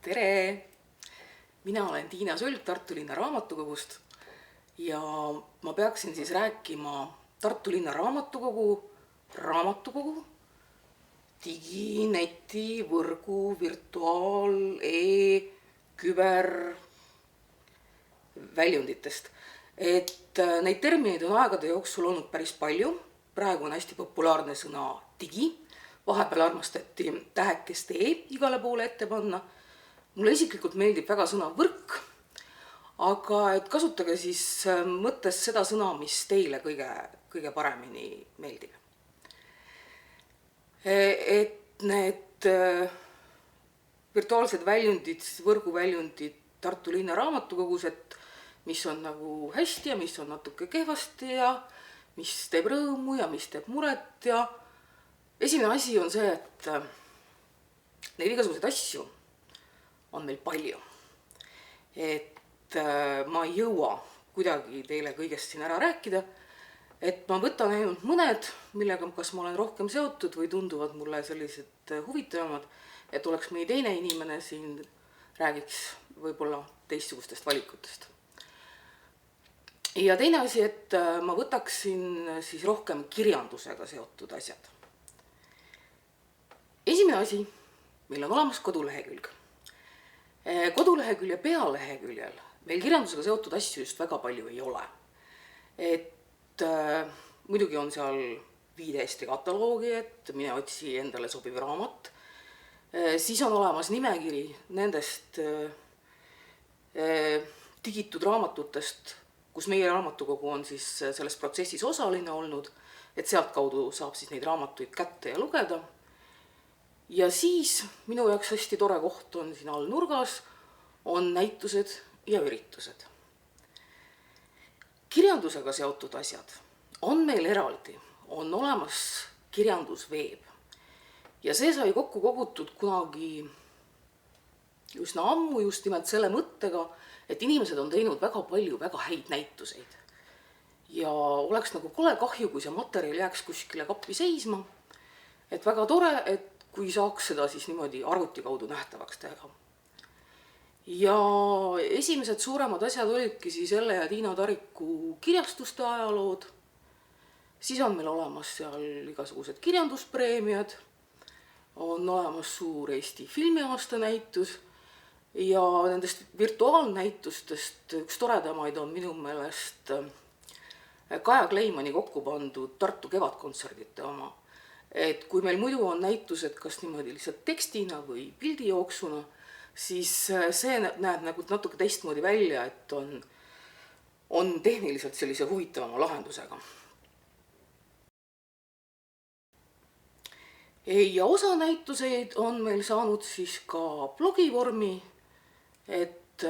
Tere! Mina olen Tiina Sülg Tartu linna raamatukogust ja ma peaksin siis rääkima Tartu linna raamatukogu digi, neti, võrgu, virtuaal, küber väljunditest. Neid termineid on aegade jooksul olnud päris palju. Praegu on hästi populaarne sõna digi. Vahepeal armastati tähekest igale poole ette panna. Mulle isiklikult meeldib väga sõna võrk, aga kasutage siis mõttes seda sõna, mis teile kõige paremini meeldib. Need virtuaalsed väljundid, võrguväljundid Tartu linna raamatukogus, mis on nagu hästi ja mis on natuke kehvasti ja mis teeb rõõmu ja mis teeb muret. Ja esimene asi on see, et neid igasuguseid asju on meil palju. Ma ei jõua kuidagi teile kõigest siin ära rääkida, ma võtan ainult mõned, millega kas ma olen rohkem seotud või tunduvad mulle sellised huvitavamad, et oleks mõni teine inimene siin räägiks võib-olla teistsugustest valikutest. Ja teine asi, et ma võtaksin siis rohkem kirjandusega seotud asjad. Esimene asi, meil on olemas kodulehekülg. Kodulehekülje pealeheküljel meil kirjandusega seotud asju just väga palju ei ole. Muidugi on seal viide Eesti kataloogi, et mine otsi endale sobiv raamat. Siis on olemas nimekiri nendest digitud raamatutest, kus meie raamatukogu on siis selles protsessis osaline olnud, et sealt kaudu saab siis neid raamatuid kätte ja lugeda. Ja siis minu jaoks hästi tore koht on siin all nurgas, on näitused ja üritused. Kirjandusega seotud asjad on meil eraldi, on olemas kirjandusveeb. Ja see sai kokku kogutud kunagi üsna ammu just nimelt selle mõttega, et inimesed on teinud väga palju väga häid näituseid. Ja oleks nagu kole kahju, kui see materjal jääks kuskile kappi seisma. Et väga tore, et kui saaks seda siis niimoodi arvuti kaudu nähtavaks teha. Ja esimesed suuremad asjad olidki siis Elle ja Tiina Tariku kirjastuste ajalood. Siis on meil olemas seal igasugused kirjanduspreemiad, on olemas suur Eesti filmiaasta näitus ja nendest virtuaalnäitustest üks toredamaid on minu meelest Kaja Kleimani kokku pandud Tartu kevadkontserdite oma. Et kui meil muidu on näitused kas niimoodi lihtsalt tekstina või pildijooksuna, siis see näeb nagu natuke teistmoodi välja, et on tehniliselt sellise huvitavama lahendusega. Ja osa näituseid on meil saanud siis ka blogivormi, et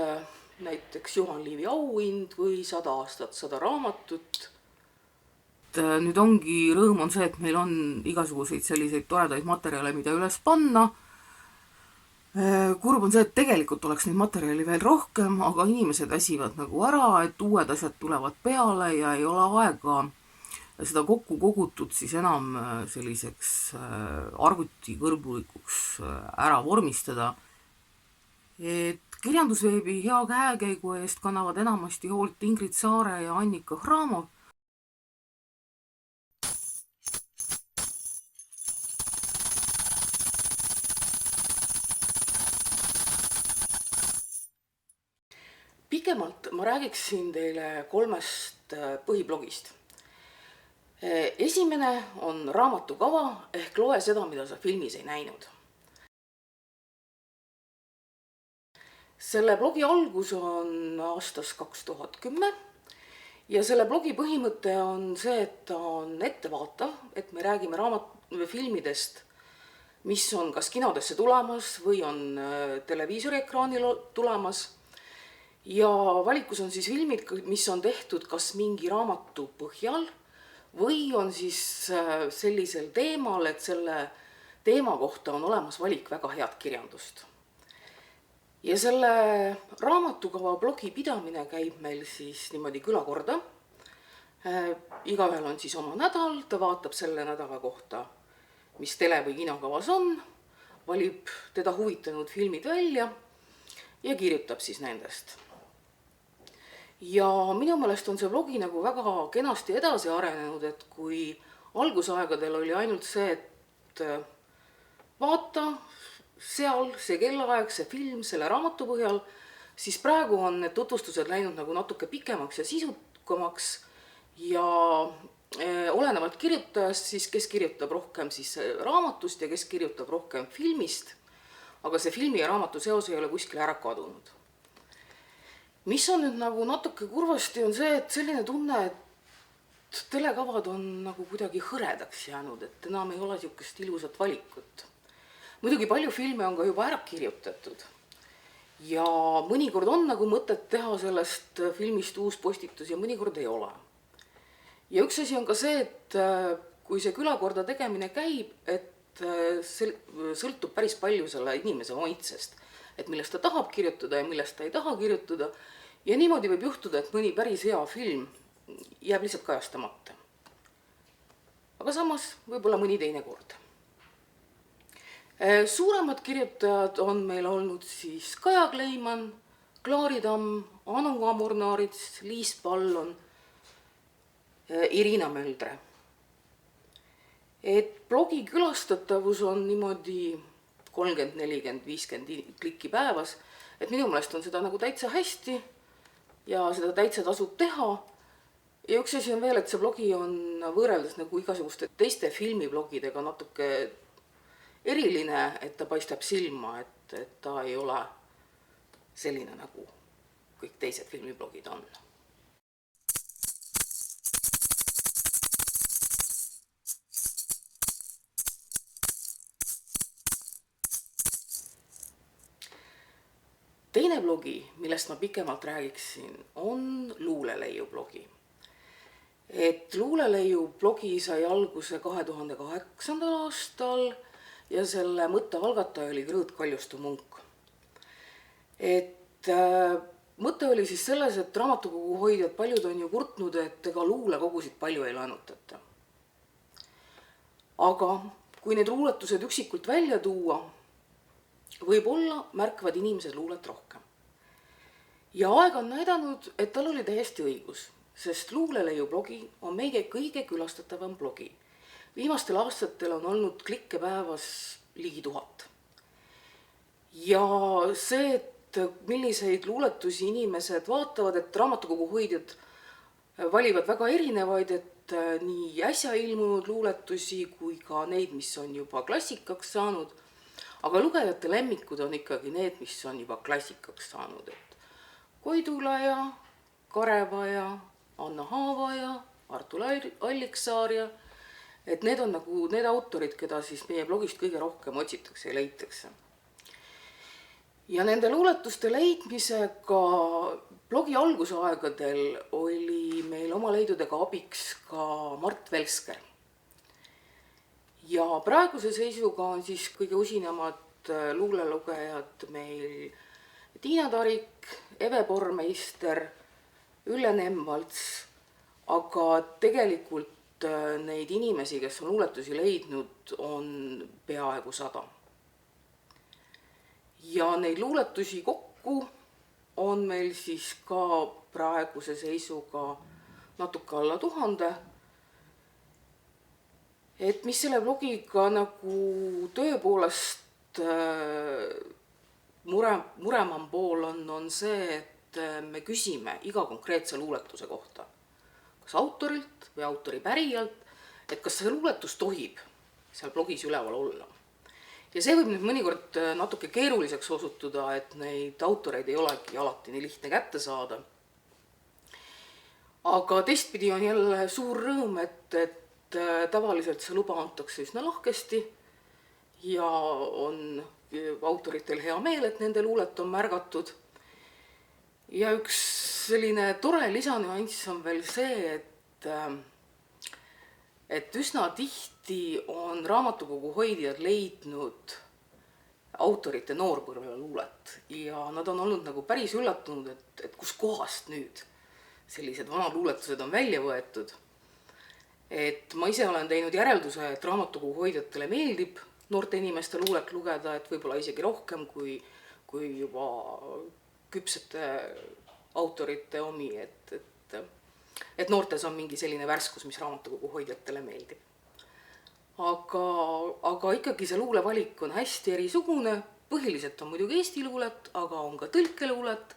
näiteks Juhan Liivi auhind või 100 aastat 100 raamatut. Nüüd ongi rõõm on see, et meil on igasuguseid selliseid toredaid materjale, mida üles panna. Kurb on see, et tegelikult oleks neid materjali veel rohkem, aga inimesed väsivad nagu ära, et uued asjad tulevad peale ja ei ole aega seda kokku kogutud siis enam selliseks arvutikõlbulikuks ära vormistada. Kirjandusveebi hea käekäigu eest kannavad enamasti hoolt Ingrid Saare ja Annika Hramov. Pikemalt ma räägiksin teile 3 põhiblogist. Esimene on raamatukava ehk loe seda, mida sa filmis ei näinud. Selle blogi algus on aastast 2010 ja selle blogi põhimõte on see, et ta on ettevaatav, et me räägime filmidest, mis on kas kinodesse tulemas või on televiisoriekraanil tulemas. Ja valikus on siis filmid, mis on tehtud kas mingi raamatu põhjal või on siis sellisel teemal, et selle teema kohta on olemas valik väga head kirjandust. Ja selle raamatukava blogi pidamine käib meil siis niimoodi külakorda. Igaühel on siis oma nädal, ta vaatab selle nädala kohta, mis tele- või kinokavas on, valib teda huvitanud filmid välja ja kirjutab siis nendest. Ja minu meelest on see blogi nagu väga kenasti edasi arenenud, et kui algusaegadel oli ainult see, et vaata seal see kellaaeg, see film selle raamatu põhjal, siis praegu on need tutvustused läinud nagu natuke pikemaks ja sisukamaks ja olenevalt kirjutajast siis, kes kirjutab rohkem siis raamatust ja kes kirjutab rohkem filmist, aga see filmi ja raamatu seos ei ole kuskile ära kadunud. Mis on nüüd nagu natuke kurvasti on see, et selline tunne, et telekavad on nagu kuidagi hõredaks jäänud, et enam ei ole niisugust ilusat valikut. Muidugi palju filme on ka juba ära kirjutatud ja mõnikord on nagu mõtet teha sellest filmist uus postitus ja mõnikord ei ole. Ja üks asi on ka see, et kui see külakorda tegemine käib, et see sõltub päris palju selle inimese maitsest, et millest ta tahab kirjutada ja millest ta ei taha kirjutada ja niimoodi võib juhtuda, et mõni päris hea film jääb lihtsalt kajastamata. Aga samas võib-olla mõni teine kord. Suuremad kirjutajad on meil olnud siis Kaja Kleiman, Klaari Tamm, Anu Amornaarits, Liis Pallon, Irina Möldre. Et blogi külastatavus on niimoodi 30, 40, 50 klikki päevas, et minu meelest on seda nagu täitsa hästi ja seda täitsa tasub teha. Ja üks asi on veel, et see blogi on võrreldes nagu igasuguste teiste filmiblogidega natuke eriline, et ta paistab silma, et ta ei ole selline nagu kõik teised filmiblogid on. Teine blogi, millest ma pikemalt räägiksin, on Luuleleiu blogi. Et Luuleleiu blogi sai alguse 2008. aastal ja selle mõtte algataja oli Krõõt Kaljustu Munk. Et mõte oli siis selles, et raamatukogu hoidjad paljud on ju kurtnud, et ega luulekogusid palju ei laenutata. Aga kui need luuletused üksikult välja tuua, võib-olla märkavad inimesed luulet rohkem. Ja aeg on näidanud, et tal oli täiesti õigus, sest Luuleleiu blogi on meie kõige külastatavam blogi. Viimastel aastatel on olnud klikke päevas ligi 1000. Ja see, et milliseid luuletusi inimesed vaatavad, et raamatukogu hoidjad valivad väga erinevaid, et nii äsja ilmunud luuletusi kui ka neid, mis on juba klassikaks saanud, aga lugejate lemmikud on ikkagi need, mis on juba klassikaks saanud. Et Koidula ja Kareva ja Anna Haava ja Artur Alliksaar ja et need on nagu need autorid, keda siis meie blogist kõige rohkem otsitakse ja leitakse. Ja nende luuletuste leidmisega blogi algusaegadel oli meil oma leidudega abiks ka Mart Velsker. Ja praeguse seisuga on siis kõige usinemad luulelugejad meil Tiina Tarik, Eve Pormeister, Ülle Nemvalts, aga tegelikult neid inimesi, kes on luuletusi leidnud, on peaaegu 100. Ja neid luuletusi kokku on meil siis ka praeguse seisuga natuke alla 1000. Et mis selle blogiga nagu tõepoolest muremam pool on see, et me küsime iga konkreetse luuletuse kohta. Kas autorilt või autori pärijalt, et kas see luuletus tohib seal blogis üleval olla. Ja see võib nüüd mõnikord natuke keeruliseks osutuda, et neid autoreid ei olegi alati nii lihtne kätte saada. Aga teistpidi on jälle suur rõõm, et tavaliselt see luba antakse üsna lahkesti ja on autoritel hea meel, et nende luulet on märgatud. Ja üks selline tore lisanüanss on veel see, et üsna tihti on raamatukogu hoidjad leidnud autorite noorpõlve luulet ja nad on olnud nagu päris üllatunud, et kus kohast nüüd sellised vanad luuletused on välja võetud. Et ma ise olen teinud järelduse, et raamatukogu hoidjatele meeldib noorte inimeste luulet lugeda, et võib-olla isegi rohkem kui kui juba küpsete autorite omi, et noortes on mingi selline värskus, mis raamatukogu hoidjatele meeldib. Aga ikkagi see luulevalik on hästi erisugune, põhiliselt on muidugi eesti luulet, aga on ka tõlkeluulet,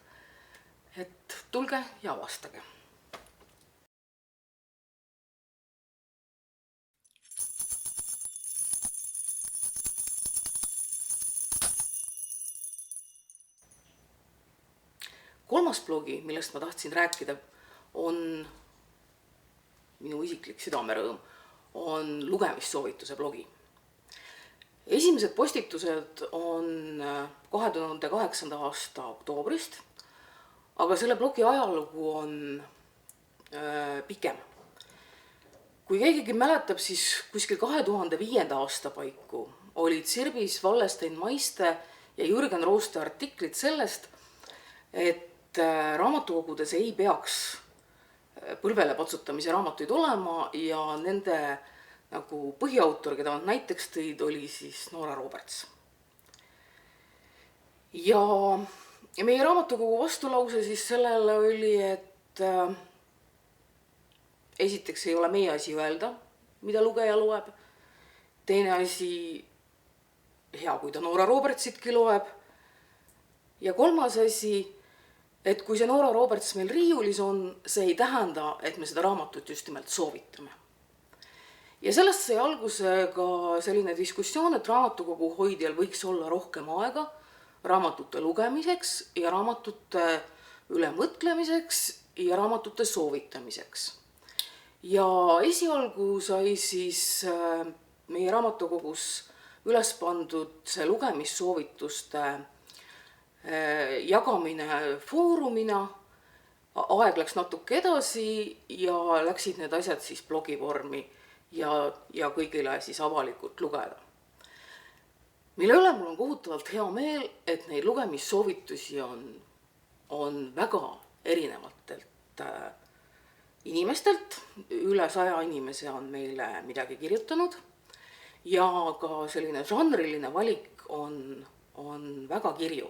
et tulge ja avastage. Kolmas blogi, millest ma tahtsin rääkida, on minu isiklik südamerõõm, on lugemissoovituse blogi. Esimesed postitused on 2008. aasta oktoobrist, aga selle blogi ajalugu on pikem. Kui keegi mäletab, siis kuskil 2005. aasta paiku olid Sirbis Vallestein Maiste ja Jürgen Rooste artiklid sellest, et raamatukogudes ei peaks põlvele patsutamise raamatuid olema ja nende nagu põhiautor, keda nad näiteks tõid, oli siis Nora Roberts. Ja meie raamatukogu vastulause siis sellele oli, et esiteks ei ole meie asi öelda, mida lugeja loeb. Teine asi, hea, kui ta Nora Robertsitki loeb. Ja kolmas asi, et kui see Nora Roberts meil riiulis on, see ei tähenda, et me seda raamatut just nimelt soovitame. Ja sellest sai alguse ka selline diskussioon, et raamatukogu hoidjal võiks olla rohkem aega raamatute lugemiseks ja raamatute üle mõtlemiseks ja raamatute soovitamiseks. Ja esialgu sai siis meie raamatukogus üles pandud see lugemissoovituste jagamine foorumina, aeg läks natuke edasi ja läksid need asjad siis blogivormi ja kõigile siis avalikult lugeda. Mille üle mul on kohutavalt hea meel, et neid lugemissoovitusi on väga erinevatelt inimestelt, üle 100 inimese on meile midagi kirjutanud ja ka selline žanriline valik on väga kirju.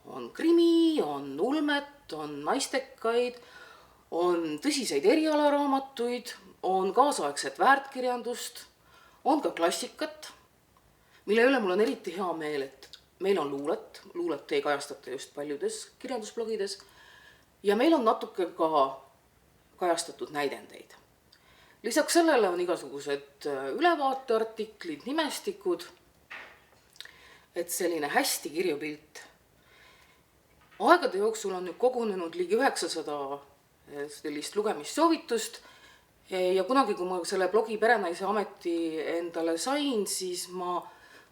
On krimi, on ulmet, on naistekaid, on tõsiseid erialaraamatuid, on kaasaegset väärtkirjandust, on ka klassikat, mille üle mul on eriti hea meel, et meil on luulet ei kajastata just paljudes kirjandusblogides ja meil on natuke ka kajastatud näidendeid. Lisaks sellele on igasugused ülevaateartiklid, nimestikud, et selline hästi kirju pilt. Aegade jooksul on nüüd kogunenud ligi 900 sellist lugemissoovitust ja kunagi, kui ma selle blogi Perenaise ameti endale sain, siis ma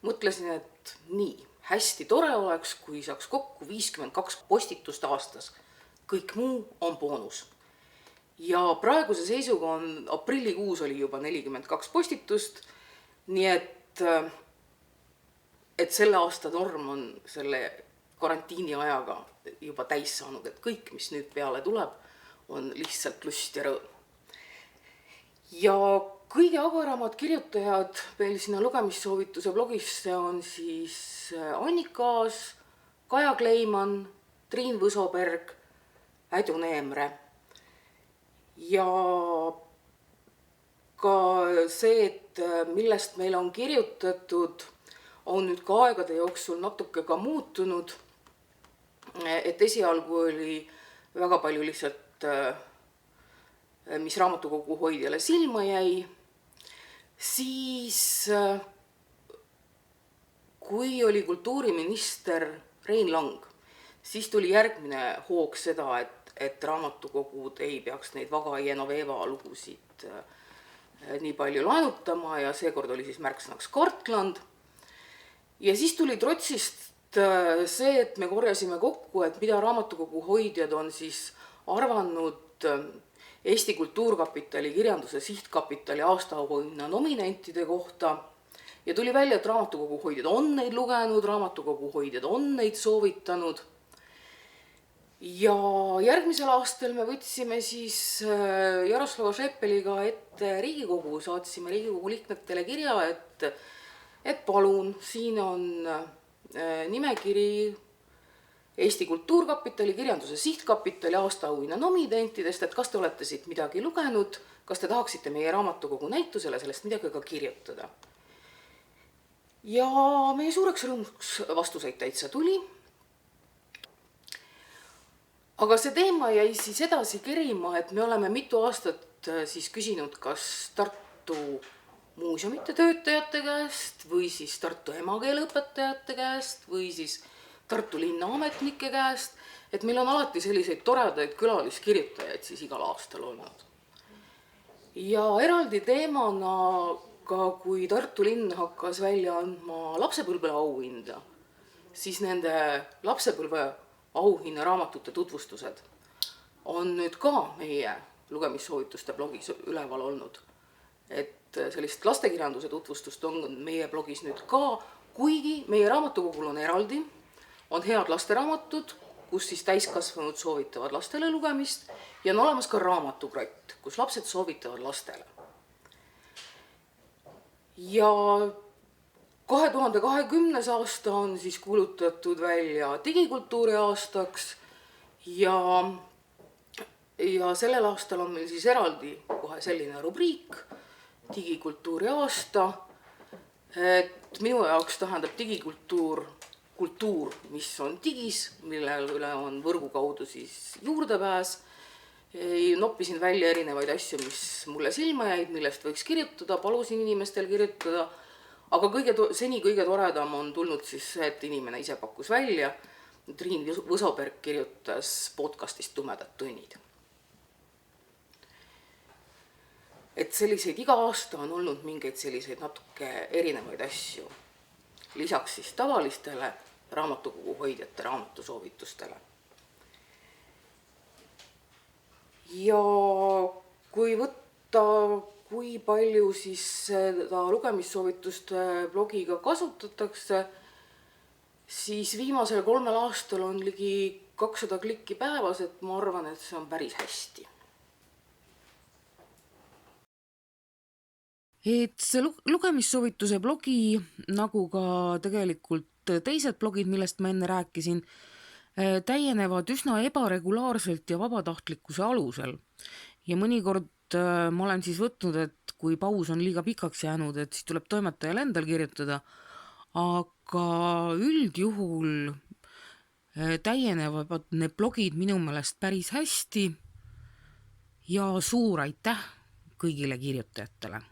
mõtlesin, et nii, hästi tore oleks, kui saaks kokku 52 postitust aastas. Kõik muu on boonus. Ja praeguse seisuga aprillikuus oli juba 42 postitust, nii et selle aasta norm on selle karantiini ajaga juba täis saanud, et kõik, mis nüüd peale tuleb, on lihtsalt lust ja rõõm. Ja kõige agaramad kirjutajad meil sinna lugemissoovituse blogisse on siis Annika Aas, Kaja Kleiman, Triin Võsoberg, Ädu Neemre. Ja ka see, et millest meil on kirjutatud, on nüüd ka aegade jooksul natuke ka muutunud, et esialgu oli väga palju lihtsalt, mis raamatukogu hoidjale silma jäi, siis kui oli kultuuriminister Rein Lang, siis tuli järgmine hoog seda, et raamatukogud ei peaks neid Vaga ja Genoveva lugusid nii palju laenutama ja seekord oli siis märksõnaks Kartland. Ja siis tuli trotsist see, et me korjasime kokku, et mida raamatukogu hoidjad on siis arvanud Eesti Kultuurkapitali kirjanduse sihtkapitali aastaauhinna nominentide kohta ja tuli välja, et raamatukogu hoidjad on neid lugenud, raamatukogu hoidjad on neid soovitanud. Ja järgmisel aastal me võtsime siis Jaroslava Šepeliga ette Riigikogu, saatsime Riigikogu liikmetele kirja, et palun, siin on nimekiri Eesti Kultuurkapitali, Kirjanduse Sihtkapitali aastaauhinna nominentidest, et kas te olete siit midagi lugenud, kas te tahaksite meie raamatukogu näitusele sellest midagi ka kirjutada. Ja meie suureks rõõmuks vastuseid täitsa tuli. Aga see teema jäi siis edasi kerima, et me oleme mitu aastat siis küsinud, kas Tartu muuseumite töötajate käest või siis Tartu emakeeleõpetajate käest või siis Tartu linna ametnike käest, et meil on alati selliseid toredaid külaliskirjutajaid siis igal aastal olnud. Ja eraldi teemana ka, kui Tartu linn hakkas välja andma lapsepõlve auhinda, siis nende lapsepõlve auhinna raamatute tutvustused on nüüd ka meie lugemissoovituste blogis üleval olnud. Et sellist lastekirjanduse tutvustust on meie blogis nüüd ka, kuigi meie raamatukogul on eraldi, on head lasteraamatud, kus siis täiskasvanud soovitavad lastele lugemist ja on olemas ka raamatukrott, kus lapsed soovitavad lastele. Ja 2020. aasta on siis kuulutatud välja digikultuuri aastaks ja sellel aastal on meil siis eraldi kohe selline rubriik, digikultuuri aasta, et minu jaoks tähendab digikultuur kultuur, mis on digis, millele on võrgu kaudu siis juurdepääs. Noppisin välja erinevaid asju, mis mulle silma jäid, millest võiks kirjutada, palusin inimestel kirjutada, aga seni kõige toredam on tulnud siis see, et inimene ise pakkus välja. Triin Võsoberg kirjutas podcastist Tumedad tunnid. Et selliseid iga aasta on olnud mingeid selliseid natuke erinevaid asju. Lisaks siis tavalistele raamatukogu hoidjate raamatusoovitustele. Ja kui võtta, kui palju siis seda lugemissoovituste blogiga kasutatakse, siis viimasel 3 aastal on ligi 200 klikki päevas, et ma arvan, et see on päris hästi. Et see lugemissoovituse blogi, nagu ka tegelikult teised blogid, millest ma enne rääkisin, täienevad üsna ebaregulaarselt ja vabatahtlikkuse alusel. Ja mõnikord ma olen siis võtnud, et kui paus on liiga pikaks jäänud, et siis tuleb toimetajal endal kirjutada, aga üldjuhul täienevad need blogid minu meelest päris hästi ja suur aitäh kõigile kirjutajatele.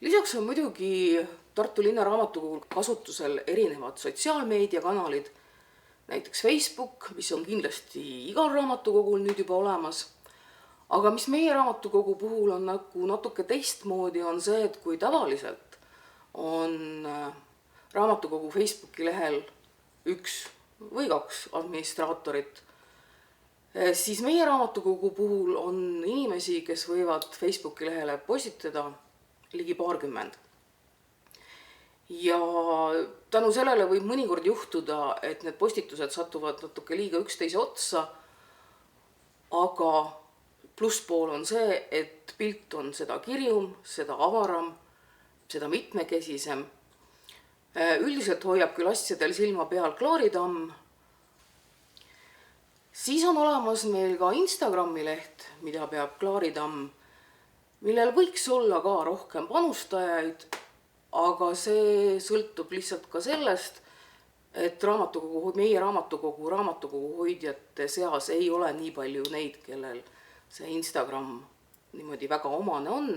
Lisaks on muidugi Tartu linna raamatukogul kasutusel erinevad sotsiaalmeediakanalid, näiteks Facebook, mis on kindlasti igal raamatukogul nüüd juba olemas. Aga mis meie raamatukogu puhul on natuke teistmoodi, on see, et kui tavaliselt on raamatukogu Facebooki lehel 1 või 2 administraatorit, siis meie raamatukogu puhul on inimesi, kes võivad Facebooki lehele postitada ligi 20. Ja tänu sellele võib mõnikord juhtuda, et need postitused satuvad natuke liiga üksteise otsa, aga plusspool on see, et pilt on seda kirjum, seda avaram, seda mitmekesisem. Üldiselt hoiab küll asjadel silma peal Klaari Tamm. Siis on olemas meil ka Instagrami leht, mida peab Klaari Tamm, millel võiks olla ka rohkem panustajaid, aga see sõltub lihtsalt ka sellest, et meie raamatukogu hoidjate seas ei ole nii palju neid, kellel see Instagram niimoodi väga omane on,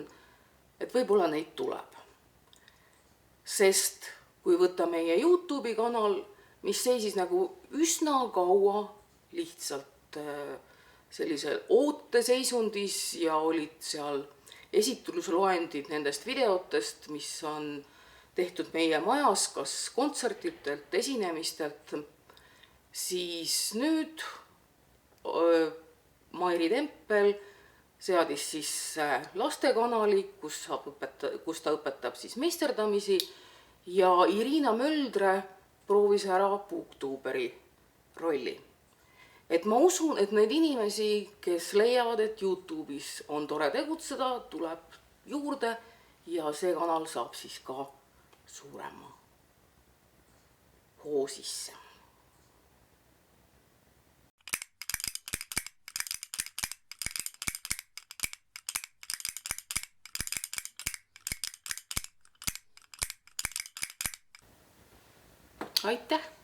et võib-olla neid tuleb. Sest kui võtta meie YouTube'i kanal, mis seisis nagu üsna kaua lihtsalt sellisel ooteseisundis ja olid seal esitlusloendid nendest videotest, mis on tehtud meie majas, kas kontsertitelt, esinemistelt, siis nüüd Mairi Tempel seadis siis lastekanali, kus ta õpetab siis meisterdamisi ja Irina Möldre proovis ära Booktuuberi rolli. et ma usun, et neid inimesi, kes leiavad, et YouTube'is on tore tegutseda, tuleb juurde ja see kanal saab siis ka suurema hoo sisse. Aitäh!